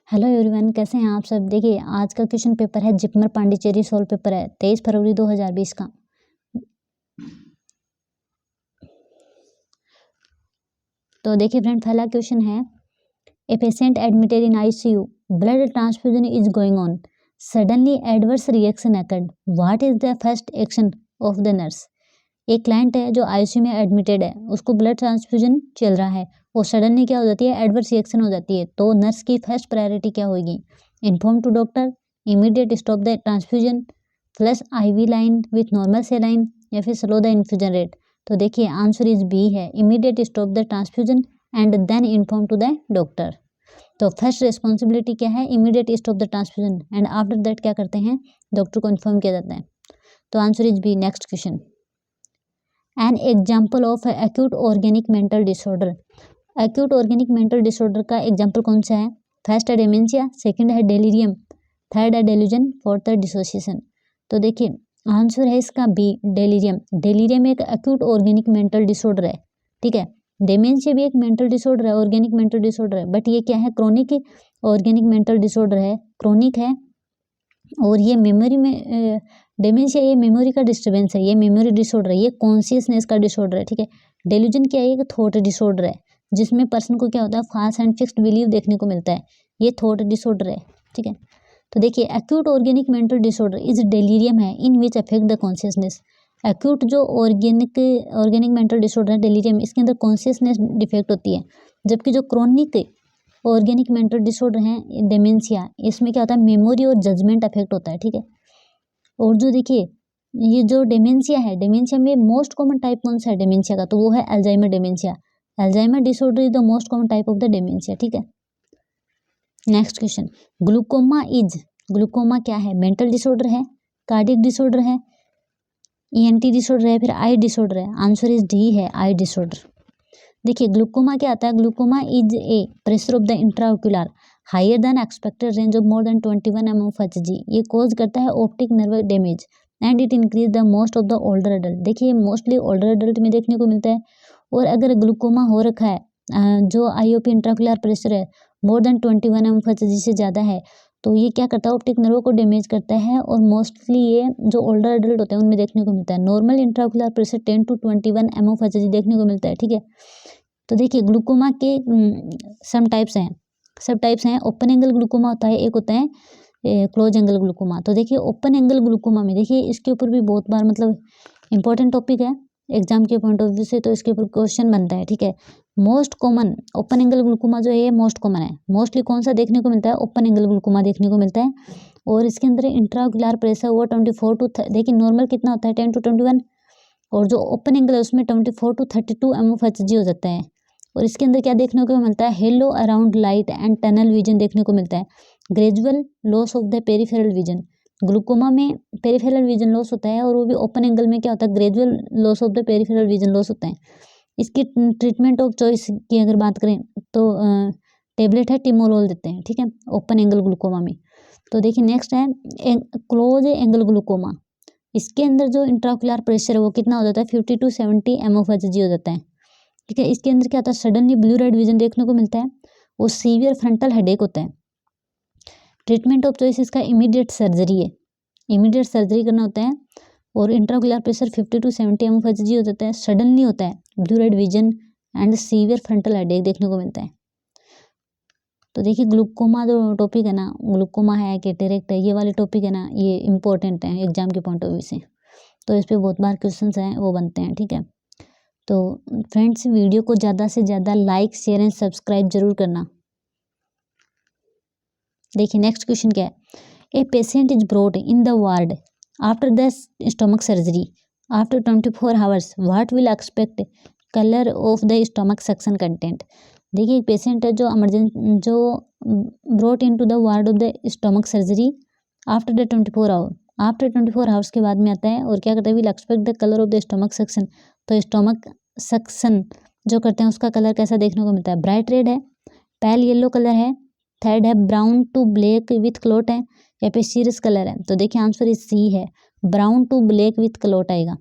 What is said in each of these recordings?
Hello everyone, कैसे हैं आप सब। देखिए आज का क्वेश्चन पेपर है जिपमर पांडिचेरी सोल्व पेपर है 23 फरवरी 2020 का। तो देखिए फ्रेंड, पहला क्वेश्चन है a patient admitted in ICU, blood transfusion is going on, suddenly adverse reaction occurred, what is the first action of the nurse. एक क्लाइंट है जो आईसीयू में एडमिटेड है, उसको ब्लड ट्रांसफ्यूजन चल रहा है और सडनली क्या हो जाती है, एडवर्स रिएक्शन हो जाती है। तो नर्स की फर्स्ट प्रायोरिटी क्या होगी, inform to doctor, immediate stop the transfusion, plus IV line with normal saline, या फिर स्लो द इन्फ्यूजन रेट। तो देखिए आंसर इज बी है, immediate stop the transfusion and then inform to the doctor. तो first responsibility क्या है, immediate stop the transfusion and after that क्या करते हैं, डॉक्टर को इन्फॉर्म किया जाता है। तो answer is B. Next question, an example of acute organic mental disorder. Acute organic mental disorder का एग्जाम्पल कौन सा है, फर्स्ट है डेमेंशिया, सेकंड है डेलीरियम, थर्ड है डेल्यूजन, फोर्थ है डिसोसिएशन। तो देखिए आंसर है इसका बी, डेलीरियम। डेलीरियम एक एक्यूट ऑर्गेनिक मेंटल डिसऑर्डर है, ठीक है। डेमेंशिया भी एक मेंटल डिसऑर्डर है, ऑर्गेनिक मेंटल डिसऑर्डर है, बट ये क्या है, क्रोनिक ऑर्गेनिक मेंटल डिसऑर्डर है, क्रोनिक है। और ये मेमोरी में डेमेंशिया ये मेमोरी का डिस्टर्बेंस है, ये मेमोरी डिसऑर्डर है, ये कॉन्शियसनेस का डिसऑर्डर है, ठीक है। डेल्यूजन क्या है, ये थॉट डिसऑर्डर है, जिसमें पर्सन को क्या होता है, फास्ट एंड फिक्स्ड बिलीव देखने को मिलता है, ये थॉट डिसऑर्डर है, ठीक है। तो देखिए acute organic mental disorder is delirium है in which affect the consciousness. Acute जो ऑर्गेनिक मेंटल डिसऑर्डर है डेलीरियम, इसके अंदर कॉन्शियसनेस डिफेक्ट होती है, जबकि जो क्रोनिक ऑर्गेनिक मेंटल डिसऑर्डर है डेमेंशिया, इसमें क्या होता है, मेमोरी और जजमेंट अफेक्ट होता है, ठीक है। और जो देखिए ये जो डेमेंशिया है, डेमेंशिया में मोस्ट कॉमन टाइप कौन सा है डेमेंशिया का, तो वो है Alzheimer dementia. Alzheimer disorder is the most common type of the dementia, ठीक है। नेक्स्ट क्वेश्चन, ग्लूकोमा क्या है, मेंटल डिसऑर्डर है, कार्डियक डिसऑर्डर है, ईएनटी डिसऑर्डर है, फिर आई डिसऑर्डर है। आंसर इज डी है, आई डिसऑर्डर। देखिए ग्लूकोमा क्या आता है, glaucoma is a pressure of the intraocular higher than expected range of more than 21 mmHg। ये कॉज करता है optic nerve damage and it increase the most of the older adult. देखिए mostly older adult में देखने को मिलता है। और अगर ग्लूकोमा हो रखा है, जो आईओपी इंट्राओक्यूलर प्रेशर है मोर देन 21 mmHg से ज़्यादा है, तो ये क्या करता है, ऑप्टिक नर्व को डैमेज करता है। और मोस्टली ये जो ओल्डर एडल्ट होते हैं उनमें देखने को मिलता है। Normal intraocular pressure 10 to 21 mmHg देखने को मिलता है, ठीक है। तो देखिए ग्लूकोमा के सब टाइप्स हैं। ओपन एंगल ग्लूकोमा होता है, एक होता है क्लोज एंगल ग्लूकोमा। तो देखिए ओपन एंगल ग्लूकोमा में देखिए इसके ऊपर भी बहुत बार मतलब इंपॉर्टेंट टॉपिक है एग्जाम के पॉइंट ऑफ व्यू से, तो इसके ऊपर क्वेश्चन बनता है, ठीक है। Most common open angle glaucoma जो है मोस्ट कॉमन है। मोस्टली कौन सा देखने को मिलता है, ओपन एंगल ग्लूकोमा देखने को मिलता है। और इसके अंदर इंट्राओक्यूलर प्रेशर वो 24 to देखिए नॉर्मल कितना होता है 10 to 21, और जो ओपन एंगल है उसमें 24 to 32 mmHg हो जाता है। और इसके अंदर क्या देखने को मिलता है, hello around light and tunnel vision देखने को मिलता है। Gradual loss of the peripheral vision, glaucoma में पेरिफेरल विजन लॉस होता है, और वो भी ओपन एंगल में क्या होता है, gradual loss of the peripheral vision loss होता है। इसकी ट्रीटमेंट ऑफ चॉइस की अगर बात करें तो टेबलेट है टिमोलोल देते हैं, ठीक है, ओपन एंगल ग्लूकोमा में। तो देखिए नेक्स्ट है क्लोज एंगल ग्लूकोमा। इसके अंदर जो इंट्राओक्यूलर प्रेशर है वो कितना हो जाता है, 50 to 70 mmHg हो जाता है, ठीक है। इसके अंदर क्या होता है, सडनली ब्लू रेड विजन देखने को मिलता है, वो सीवियर फ्रंटल हेडेक होता है। ट्रीटमेंट ऑफ चॉइस इसका इमीडिएट सर्जरी है, इमीडिएट सर्जरी करना होता है। और इंट्राओक्यूलर प्रेशर 50 to 70 mmHg हो जाता है, सडनली होता है, blue red vision and severe frontal headache देखने को मिलता है। तो देखिए ग्लूकोमा जो टॉपिक है ना, ग्लूकोमा है कैटेरेक्ट है, ये वाले टॉपिक है ना, ये इंपॉर्टेंट है एग्जाम के पॉइंट ऑफ व्यू से, तो इस पर बहुत बार क्वेश्चन हैं वो बनते हैं, ठीक है। तो फ्रेंड्स वीडियो को ज़्यादा से ज़्यादा लाइक शेयर एंड सब्सक्राइब जरूर करना। देखिए नेक्स्ट क्वेश्चन क्या है, a patient is brought in the ward after the stomach surgery after 24 hours, what will expect colour of the stomach suction content. देखिए एक पेशेंट है जो जो brought in to the ward of the stomach surgery after the 24 hour, after 24 hours के बाद में आता है, और क्या करता है, will expect the colour of the stomach suction. तो स्टमक सक्शन जो करते हैं उसका कलर कैसा देखने को मिलता है, ब्राइट रेड है, पैल येलो कलर है, थर्ड है brown to black with clot है, या फिर सीरस कलर है। तो देखिए आंसर इस सी है, brown to black with clot आएगा।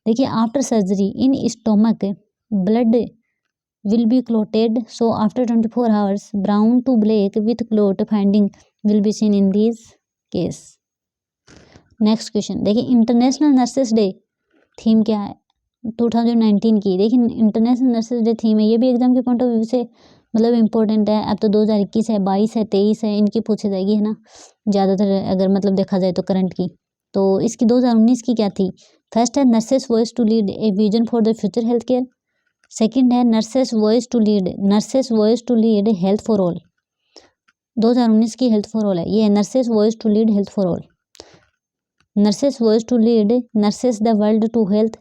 देखिए after surgery in stomach blood will be clotted, so after 24 hours brown to black with clot finding will be seen in these case. Next question देखिए, international nurses day theme क्या है 2019 की। देखिए international nurses day theme है, ये भी exam के point of view से मतलब इम्पोर्टेंट है। अब तो 2021 है, 22 है, 23 है, इनकी पूछी जाएगी है ना ज़्यादातर, अगर मतलब देखा जाए तो करंट की। तो इसकी 2019 की क्या थी? फर्स्ट है nurses voice to lead a vision for the future health care. Second है nurses voice to lead health for all. 2019 की हेल्थ फॉर ऑल है, ये nurses voice to lead health for all. Nurses voice to lead nurses the world to health,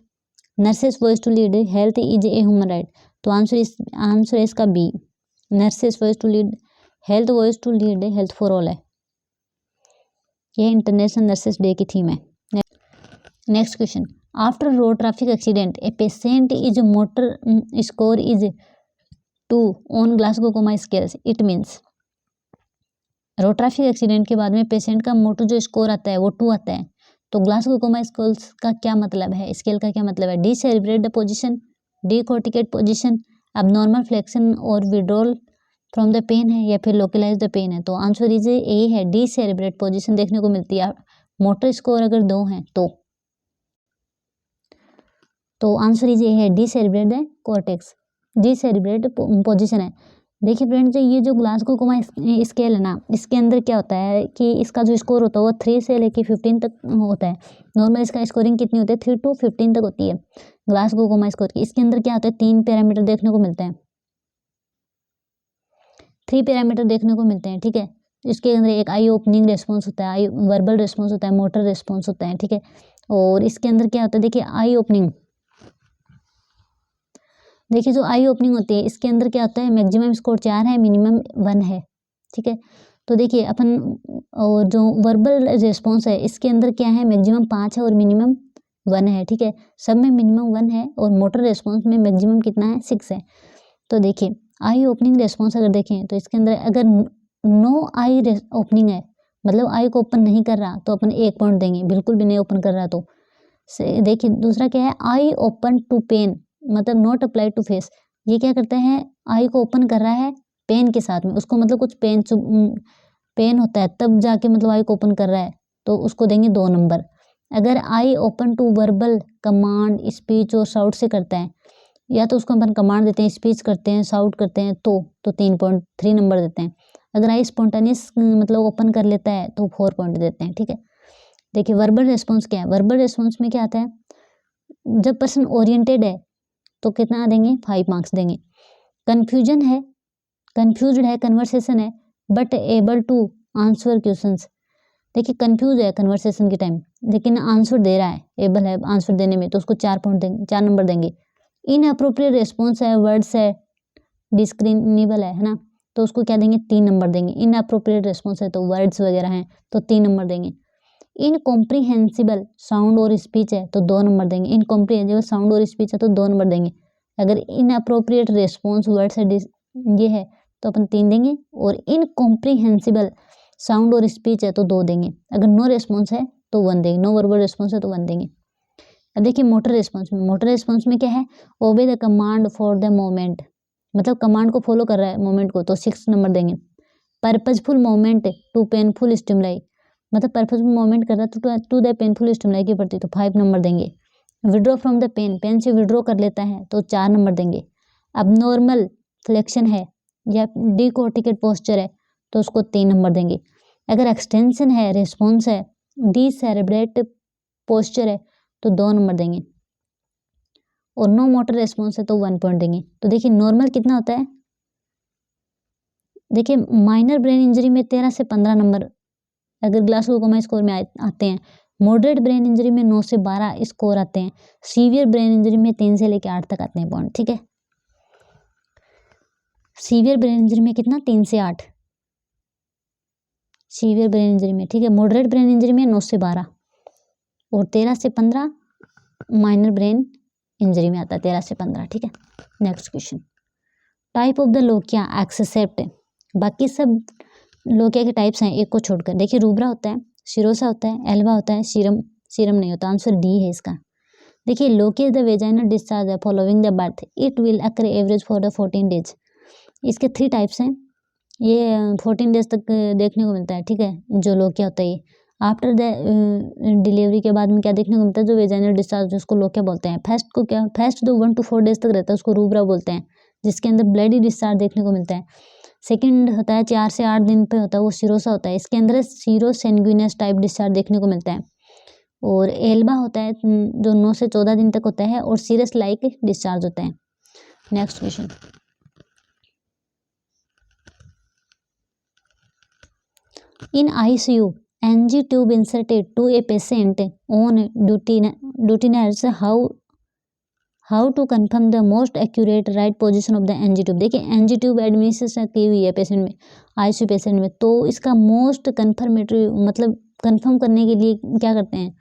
nurses voice to lead health is a human right. तो answer है इसका B, nurses voice to lead health voice to lead health for all है। यह international nurses day की theme है। Next question, after road traffic accident a patient is motor score is 2 on Glasgow coma scales, it means road traffic accident के बाद में patient का motor जो score आता है वो 2 आता है। तो ग्लासगो कोमा स्केल्स का क्या मतलब है, स्केल का क्या मतलब है? डिसेरेब्रेट पोजीशन, डिकोर्टिकेट पोजीशन, अबनॉर्मल फ्लेक्शन और विड्रॉल फ्रॉम द पेन है, या फिर लोकलाइज द पेन है। तो आंसर इज ए है, डिसेरेब्रेट पोजीशन देखने को मिलती है मोटर स्कोर अगर 2 है तो आंसर इज ए है, डिसेरेब्रेट द कॉर्टेक्स, डिसेरेब्रेट पोजीशन है। देखिए फ्रेंड्स, ये जो ग्लासगो कोमा स्केल है ना, इसके अंदर क्या होता है कि इसका जो स्कोर होता है वो 3 से लेके 15 तक होता है। नॉर्मल इसका स्कोरिंग कितनी होती है? 3 to 15 तक होती है ग्लासगो कोमा स्कोर की। इसके अंदर क्या होता है? 3 पैरामीटर देखने को मिलते हैं, 3 पैरामीटर देखने को मिलते हैं, ठीक है। इसके अंदर एक आई ओपनिंग रेस्पॉन्स होता है, आई वर्बल रेस्पॉन्स होता है, मोटर रेस्पॉन्स होता है, ठीक है। और इसके अंदर क्या होता है, देखिए आई ओपनिंग, देखिए जो आई ओपनिंग होती है इसके अंदर क्या होता है, मैक्सिमम स्कोर 4 है, मिनिमम 1 है, ठीक है। तो देखिए अपन और जो वर्बल रेस्पॉन्स है इसके अंदर क्या है, मैक्सिमम 5 है और मिनिमम 1 है, ठीक है। सब में मिनिमम 1 है और मोटर रेस्पॉन्स में मैक्सिमम कितना है, 6 है। तो देखिए आई ओपनिंग रेस्पॉन्स अगर देखें तो इसके अंदर अगर नो आई ओपनिंग है, मतलब आई को ओपन नहीं कर रहा, तो अपन 1 पॉइंट देंगे, बिल्कुल भी नहीं ओपन कर रहा तो। देखिए दूसरा क्या है, आई ओपन टू पेन, मतलब नॉट अप्लाई टू फेस, ये क्या करता है, आई को ओपन कर रहा है पेन के साथ में, उसको मतलब कुछ पेन होता है तब जाके मतलब आई को ओपन कर रहा है, तो उसको देंगे 2 नंबर। अगर eye open to verbal, command, speech और साउट से करता है, या तो उसको अपन कमांड देते हैं, स्पीच करते हैं, साउट करते हैं, तो 3 नंबर देते हैं। अगर आई स्पॉन्टेनियस मतलब ओपन कर लेता है तो 4 पॉइंट देते हैं, ठीक है। देखिए वर्बल रेस्पॉन्स क्या है, वर्बल रेस्पॉन्स में क्या आता है, जब पर्सन ओरिएंटेड है तो कितना देंगे, 5 मार्क्स देंगे। कन्फ्यूजन है, कन्फ्यूज्ड है, कन्वर्सेशन है, but able to answer questions. देखिए कन्फ्यूज है कन्वर्सेशन के टाइम, लेकिन आंसर दे रहा है, एबल है आंसर देने में, तो उसको 4 पॉइंट देंगे, 4 नंबर देंगे। इनअप्रोप्रिएट रेस्पॉन्स है, वर्ड्स है, डिस्क्रिमिनेबल है ना, तो उसको क्या देंगे, 3 नंबर देंगे। इनअप्रोप्रिएट रेस्पॉन्स है तो वर्ड्स वगैरह हैं तो 3 नंबर देंगे। इनकॉम्प्रीहेंसिबल साउंड और स्पीच है तो 2 नंबर देंगे। इनकॉम्प्रीहेंसिबल साउंड और स्पीच है तो 2 नंबर देंगे। अगर इनअप्रोप्रिएट रेस्पॉन्स वर्ड्स है ये है तो अपन 3 देंगे, और इनकॉम्प्रीहेंसिबल साउंड और स्पीच है तो 2 देंगे। अगर नो रेस्पॉन्स है तो 1 देंगे, नो वर्बल रेस्पॉन्स है तो 1 देंगे। अब देखिए मोटर रेस्पॉन्स में क्या है, obey the command for the moment, मतलब कमांड को फॉलो कर रहा है मोमेंट को, तो 6 नंबर देंगे। Purposeful moment to painful stimuli, मतलब पर्पजफुल मोमेंट कर रहा है टू द पेनफुल स्टिमुलाई के प्रति, तो 5 नंबर देंगे। Withdraw from the pain, pain से विड्रॉ कर लेता है तो 4 नंबर देंगे। अबनॉर्मल फ्लेक्शन है या डिकोर्टिकेट पोस्चर है तो उसको 3 नंबर देंगे। अगर एक्सटेंशन है, रेस्पॉन्स है, डिसेरेब्रेट पोस्चर है तो 2 नंबर देंगे, और नो मोटर रेस्पॉन्स है तो 1 पॉइंट देंगे। तो देखिए नॉर्मल कितना होता है, देखिए माइनर ब्रेन इंजरी में 13 से 15 नंबर अगर ग्लासगो कोमा स्कोर में आते हैं। मॉडरेट ब्रेन इंजरी में 9 से 12 स्कोर आते हैं। सीवियर ब्रेन इंजरी में 3 से लेकर 8 तक आते हैं पॉइंट, ठीक है। सीवियर ब्रेन इंजरी में कितना, 3 से 8 सीवियर ब्रेन इंजरी में, ठीक है। मॉडरेट ब्रेन इंजरी में 9 से 12 और 13 से 15 माइनर ब्रेन इंजरी में आता है, 13 से 15, ठीक है। Next question, type of the lochia except, बाकी सब लोकिया के टाइप्स हैं एक को छोड़कर। देखिए रूब्रा होता है, सिरोसा होता है, एल्वा होता है, सीरम नहीं होता। आंसर डी है इसका। देखिए Loki is the vaginal discharge following the birth, it will occur average for the 14 days. इसके 3 टाइप्स हैं, ये 14 डेज तक देखने को मिलता है, ठीक है, जो लोकिया होता है ये। आफ्टर द डिलीवरी के बाद में क्या देखने को मिलता है, जो वेजाइनल डिस्चार्ज उसको लोकिया बोलते हैं। फर्स्ट जो 1 to 4 डेज तक रहता है उसको रूब्रा बोलते हैं, जिसके अंदर ब्लडी डिस्चार्ज देखने को मिलता है। सेकंड होता है 4 से 8 दिन पे होता है, वो सीरोसा होता है, इसके अंदर सीरो सेंगुइनस टाइप डिस्चार्ज देखने को मिलता है। और एल्बा होता है जो 9 से 14 दिन तक होता है और सीरस लाइक डिस्चार्ज होता है। Next question, in ICU NG tube inserted to a patient on dutiners, how to confirm the most accurate right position of the NG tube। देखिए NG tube एडमिनिस्ट्रेशन की हुई है पेशेंट में, ICU patient में, तो इसका मोस्ट कन्फर्मेटरी मतलब confirm करने के लिए क्या करते हैं,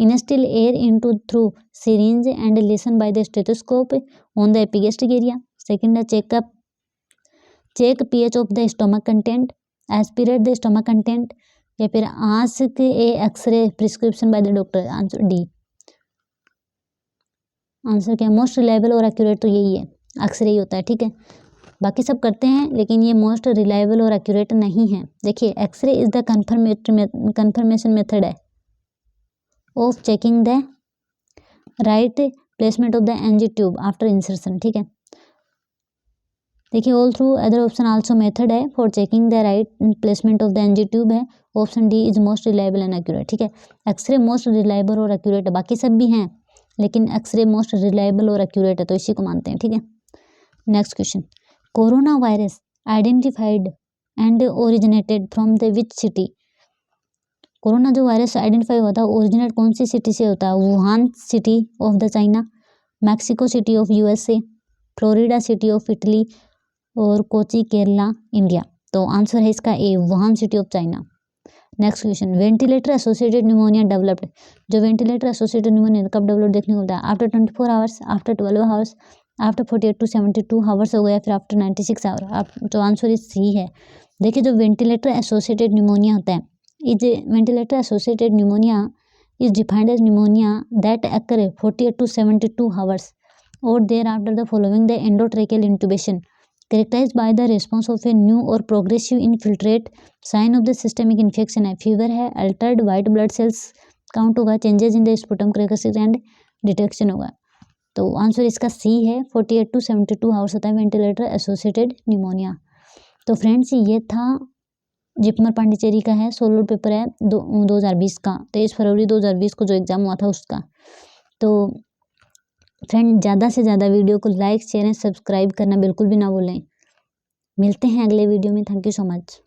instill air into through syringe and listen by the stethoscope on the epigastric area। second है check pH of the stomach content, aspirate the stomach content, या फिर ask a x ray prescription by the doctor. Answer D. Answer क्या, most reliable और accurate तो यही है, x ray ही होता है, ठीक है। बाकी सब करते हैं लेकिन ये मोस्ट रिलायबल और एक्यूरेट नहीं है। देखिए x-ray is the confirmation method है of checking the right placement of the NG tube after insertion, ठीक है। देखिए all through other option also method है for checking the right placement of the NG tube है। Option D is most reliable and accurate, ठीक है। X-ray most reliable और accurate है, बाकी सब भी हैं लेकिन एक्सरे मोस्ट रिलायबल और एक्यूरेट है, तो इसी को मानते हैं, ठीक है। Next question, corona virus identified and originated from the which city. Corona जो वायरस आइडेंटिफाई हुआ था ओरिजिनेट कौन सी सिटी से होता है, Wuhan city of the China, Mexico city of USA, Florida city of Italy और कोची केरला इंडिया। तो आंसर है इसका A, Wuhan city of China. Next question, ventilator associated pneumonia developed. जो वेंटिलेटर एसोसिएटेड न्यूमोनिया कब डेवलप देखने को मिलता है, after 24 hours, after 12 hours, after 48 to 72 hours हो गया, फिर आफ्टर 96 आवर। तो आंसर इस सी है। देखिए जो वेंटिलेटर एसोसिएटेड न्यूमोनिया होता है, is ventilator associated pneumonia is defined as pneumonia that occur 48 to 72 hours और there after the following the endotracheal intubation, characterized by the response of a new or progressive infiltrate, sign of the systemic infection है, fever है, altered white blood cells count होगा, changes in the sputum characteristics and detection होगा। तो answer इसका सी है, 48 to 72 hours होता है ventilator associated pneumonia. तो फ्रेंड्स ये था जिपमर पांडिचेरी का है, सोलर पेपर है 2020 का, 23 फरवरी 2020 को जो एग्जाम हुआ था उसका। तो फ्रेंड ज़्यादा से ज़्यादा वीडियो को लाइक शेयर एंड सब्सक्राइब करना बिल्कुल भी ना भूलें। मिलते हैं अगले वीडियो में, थैंक यू सो मच।